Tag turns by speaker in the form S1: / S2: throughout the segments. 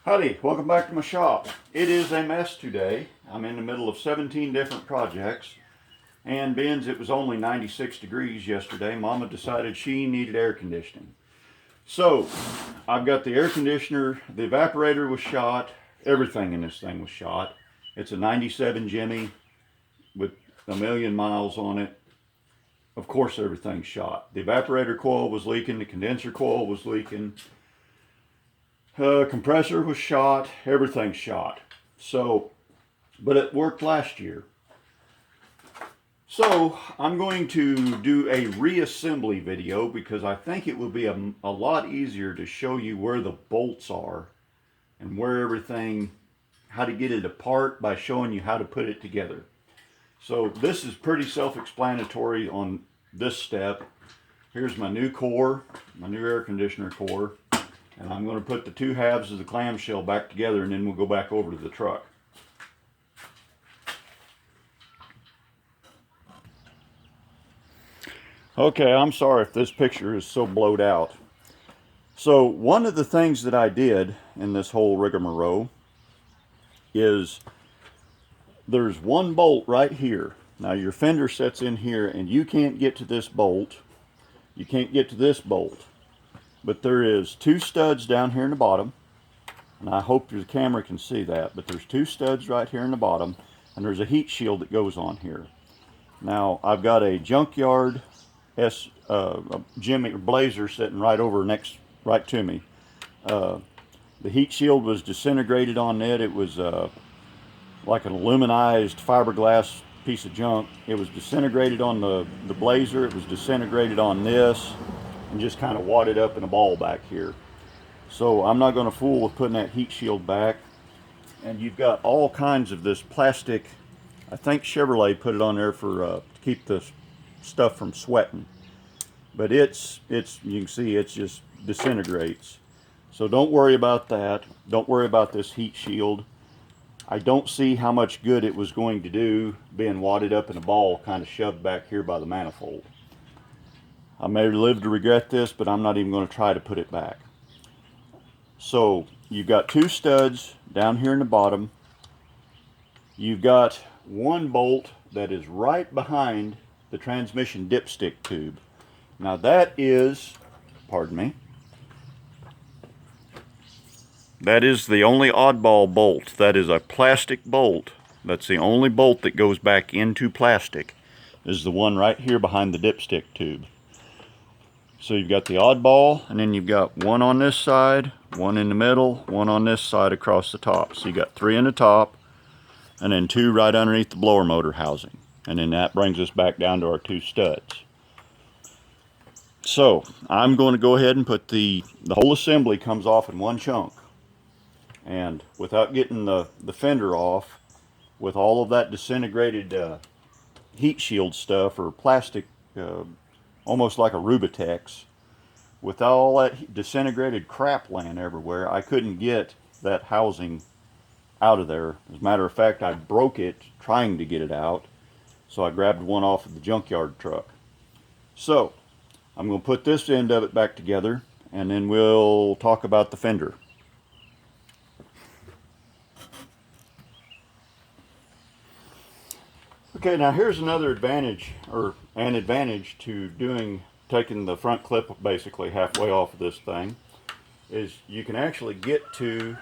S1: Howdy, welcome back to my shop. It is a mess today. I'm in the middle of 17 different projects, and being it was only 96 degrees yesterday, Mama decided she needed air conditioning. So I've got the air conditioner, the evaporator was shot, everything in this thing was shot. It's a 97 Jimmy with a million miles on it. Of course everything's shot. The evaporator coil was leaking, the condenser coil was leaking. Compressor was shot, everything's shot. So, but it worked last year. So I'm going to do a reassembly video because I think it will be a lot easier to show you where the bolts are and where everything, how to get it apart by showing you how to put it together. So this is pretty self-explanatory on this step. Here's my new core, my new air conditioner core. And I'm going to put the two halves of the clamshell back together, and then we'll go back over to the truck. Okay, I'm sorry if this picture is so blowed out. So one of the things that I did in this whole rigmarole is there's one bolt right here. Now your fender sets in here, and you can't get to this bolt. You can't get to this bolt. But there is two studs down here in the bottom, and I hope the camera can see that, but there's two studs right here in the bottom, and there's a heat shield that goes on here. Now I've got a junkyard Jimmy Blazer sitting right over right to me. The heat shield was disintegrated on it. It was like an aluminized fiberglass piece of junk. It was disintegrated on the Blazer. It was disintegrated on this, and just kind of wadded up in a ball back here. So I'm not going to fool with putting that heat shield back. And you've got all kinds of this plastic. I think Chevrolet put it on there for to keep the stuff from sweating. But it's you can see it's just disintegrates. So don't worry about that. Don't worry about this heat shield. I don't see how much good it was going to do being wadded up in a ball kind of shoved back here by the manifold. I may live to regret this, but I'm not even going to try to put it back. So you've got two studs down here in the bottom. You've got one bolt that is right behind the transmission dipstick tube. Now that is, pardon me, that is the only oddball bolt. That is a plastic bolt. That's the only bolt that goes back into plastic, is the one right here behind the dipstick tube. So you've got the oddball, and then you've got one on this side, one in the middle, one on this side across the top. So you got three in the top, and then two right underneath the blower motor housing. And then that brings us back down to our two studs. So I'm going to go ahead and put the whole assembly comes off in one chunk. And without getting the fender off, with all of that disintegrated heat shield stuff or plastic, almost like a Rubitex, with all that disintegrated crap laying everywhere, I couldn't get that housing out of there. As a matter of fact, I broke it trying to get it out, so I grabbed one off of the junkyard truck. So I'm going to put this end of it back together, and then we'll talk about the fender. Okay, now here's another advantage, or an advantage to taking the front clip basically halfway off of this thing, is you can actually get to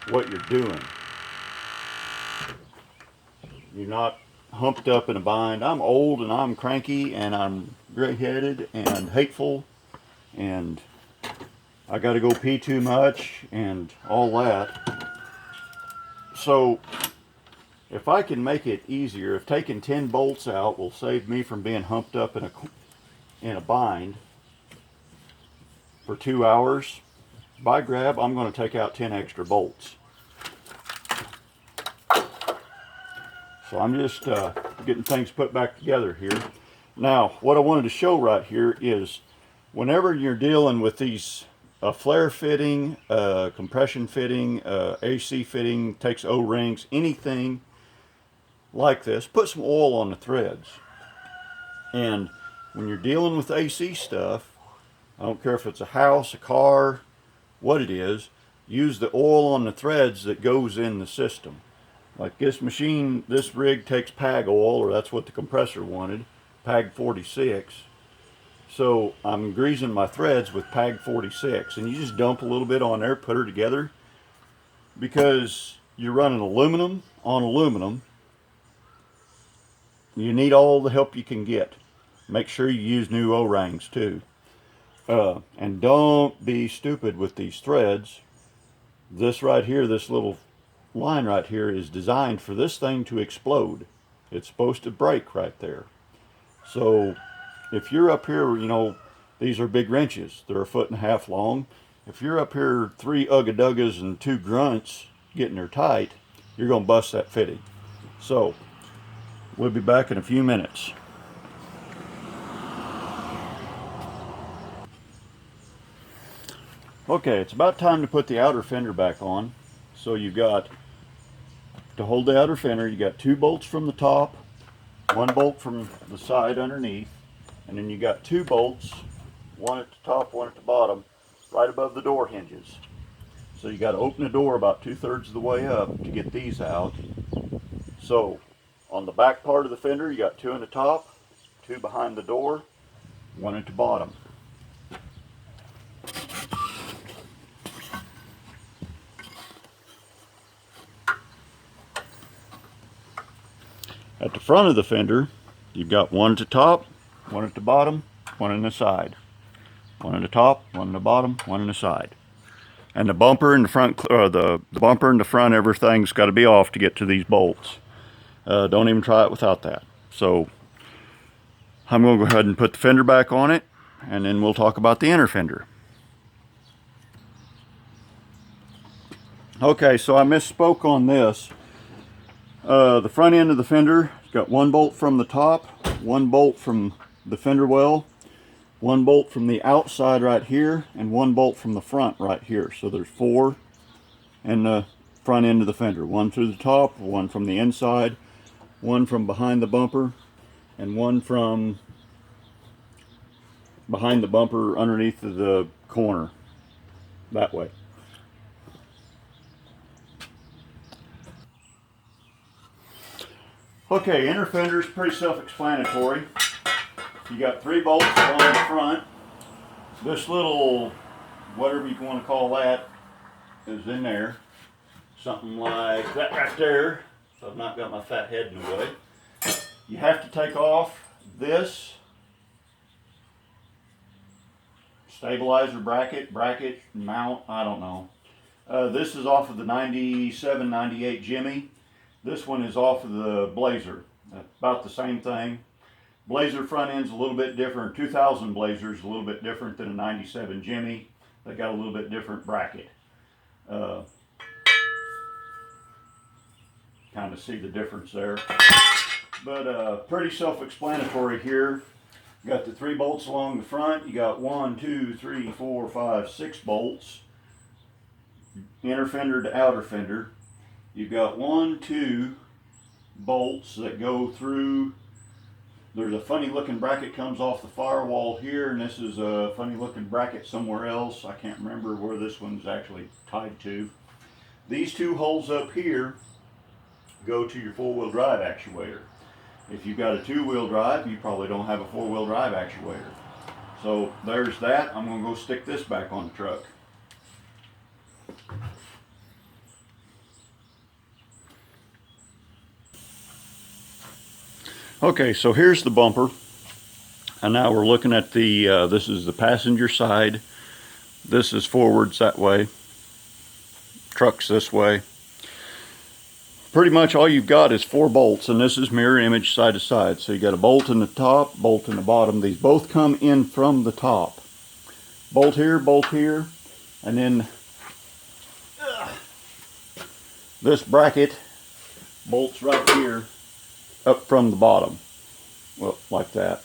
S1: what you're doing. You're not humped up in a bind. I'm old and I'm cranky and I'm gray-headed and hateful and I got to go pee too much and all that. So if I can make it easier, if taking 10 bolts out will save me from being humped up in a bind for 2 hours, by grab, I'm going to take out 10 extra bolts. So I'm just getting things put back together here. Now, what I wanted to show right here is whenever you're dealing with these flare fitting, compression fitting, AC fitting, takes O-rings, anything like this, put some oil on the threads. And when you're dealing with AC stuff, I don't care if it's a house, a car, what it is, use the oil on the threads that goes in the system. Like this machine, this rig takes PAG oil, or that's what the compressor wanted, PAG 46. So I'm greasing my threads with PAG 46, and you just dump a little bit on there, put her together, because you're running aluminum on aluminum. You need all the help you can get. Make sure you use new O-rings too. And don't be stupid with these threads. This right here, this little line right here is designed for this thing to explode. It's supposed to break right there. So if you're up here, you know, these are big wrenches. They're 1.5 feet long. If you're up here 3 ugga-duggas and 2 grunts getting her tight, you're going to bust that fitting. So we'll be back in a few minutes. Okay, it's about time to put the outer fender back on. So you've got, to hold the outer fender, you got 2 bolts from the top, 1 bolt from the side underneath, and then you got 2 bolts, one at the top, one at the bottom, right above the door hinges. So you got to open the door about 2/3 of the way up to get these out. So on the back part of the fender, you got 2 in the top, 2 behind the door, 1 at the bottom. At the front of the fender, you've got 1 at the top, 1 at the bottom, 1 on the side. 1 at the top, 1 on the bottom, 1 on the side. And the bumper in the front, the bumper in the front, everything's got to be off to get to these bolts. Don't even try it without that. So I'm going to go ahead and put the fender back on it, and then we'll talk about the inner fender. Okay, so I misspoke on this. The front end of the fender has got 1 bolt from the top, 1 bolt from the fender well, 1 bolt from the outside right here, and 1 bolt from the front right here. So there's 4 in the front end of the fender. 1 through the top, 1 from the inside, 1 from behind the bumper, and 1 from behind the bumper underneath the corner. That way. Okay, inner fender is pretty self-explanatory. You got 3 bolts along the front. This little, whatever you want to call that, is in there. Something like that right there. So I've not got my fat head in the way. You have to take off this stabilizer bracket, mount, I don't know. This is off of the 97, 98 Jimmy. This one is off of the Blazer. About the same thing. Blazer front end's a little bit different. 2000 Blazer's a little bit different than a 97 Jimmy. They got a little bit different bracket. Kind of see the difference there. But pretty self-explanatory here. You got the 3 bolts along the front. You got 1, 2, 3, 4, 5, 6 bolts. Inner fender to outer fender. You've got 1, 2 bolts that go through. There's a funny looking bracket comes off the firewall here, and this is a funny looking bracket somewhere else. I can't remember where this one's actually tied to. These 2 holes up here go to your 4-wheel drive actuator. If you've got a 2-wheel drive, you probably don't have a 4-wheel drive actuator. So there's that. I'm going to go stick this back on the truck. Okay, so here's the bumper, and now we're looking at the, this is the passenger side, this is forwards that way, truck's this way. Pretty much all you've got is 4 bolts, and this is mirror image side to side. So you got a bolt in the top, bolt in the bottom. These both come in from the top. Bolt here, and then this bracket bolts right here up from the bottom, well, like that.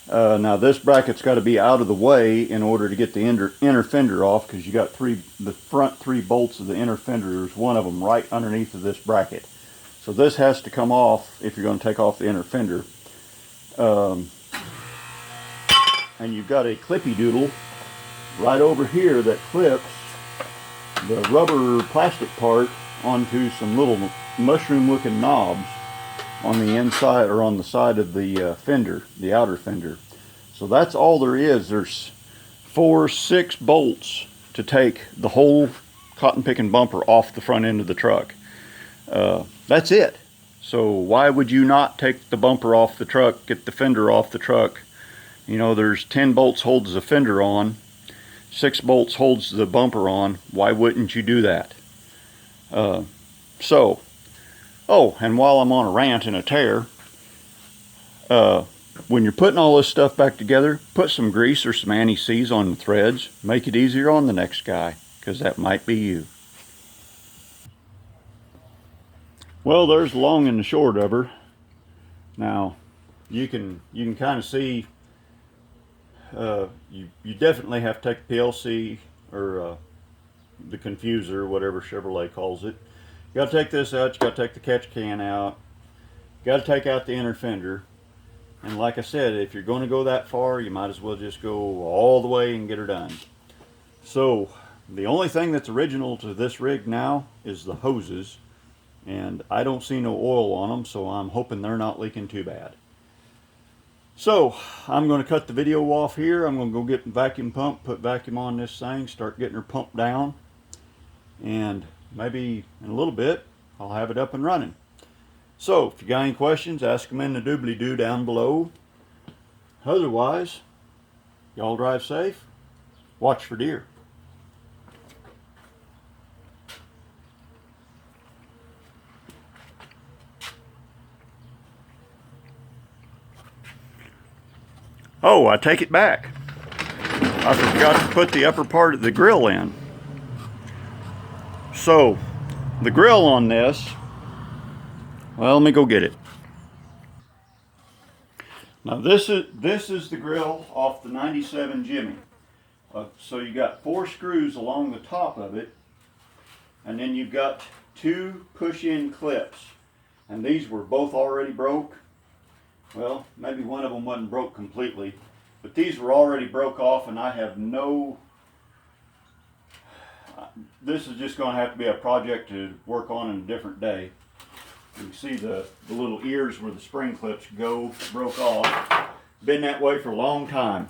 S1: Now this bracket's got to be out of the way in order to get the inner fender off, because you got the front 3 bolts of the inner fender. There's 1 of them right underneath of this bracket. So this has to come off if you're going to take off the inner fender. And you've got a clippy doodle right over here that clips the rubber plastic part onto some little mushroom looking knobs on the inside or on the side of the fender, the outer fender. So that's all there is. There's 6 bolts to take the whole cotton picking bumper off the front end of the truck. That's it. So why would you not take the bumper off the truck, get the fender off the truck? You know, there's 10 bolts holds the fender on, 6 bolts holds the bumper on. Why wouldn't you do that? Oh, and while I'm on a rant and a tear, when you're putting all this stuff back together, put some grease or some anti-seize on the threads. Make it easier on the next guy, because that might be you. Well, there's the long and the short of her. Now, you can kind of see. You definitely have to take the PLC or the confuser, whatever Chevrolet calls it. You got to take this out. You got to take the catch can out. You got to take out the inner fender. And like I said, if you're going to go that far, you might as well just go all the way and get her done. So the only thing that's original to this rig now is the hoses, and I don't see no oil on them, so I'm hoping they're not leaking too bad. So I'm going to cut the video off here. I'm going to go get the vacuum pump, put vacuum on this thing, start getting her pumped down, and maybe in a little bit I'll have it up and running. So if you got any questions, ask them in the doobly-doo down below. Otherwise, y'all drive safe, watch for deer. Oh, I take it back. I forgot to put the upper part of the grill in. So, the grill on this, well, let me go get it. Now this is the grill off the 97 Jimmy. So you got 4 screws along the top of it, and then you've got 2 push-in clips. And these were both already broke. Well, maybe one of them wasn't broke completely, but these were already broke off, and I have no... This is just going to have to be a project to work on in a different day. You can see the little ears where the spring clips go broke off. Been that way for a long time.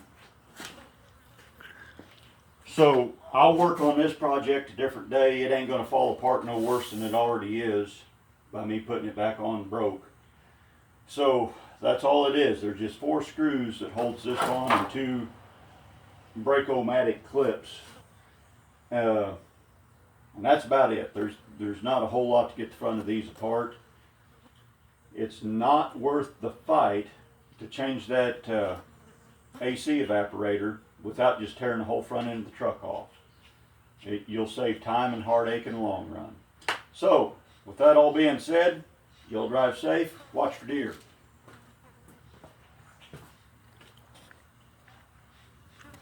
S1: So I'll work on this project a different day. It ain't going to fall apart no worse than it already is by me putting it back on broke. So that's all it is. There's just 4 screws that holds this on and 2 Break-O-Matic clips. And that's about it. There's not a whole lot to get the front of these apart. It's not worth the fight to change that AC evaporator without just tearing the whole front end of the truck off. You'll save time and heartache in the long run. So, with that all being said, you'll drive safe, watch for deer.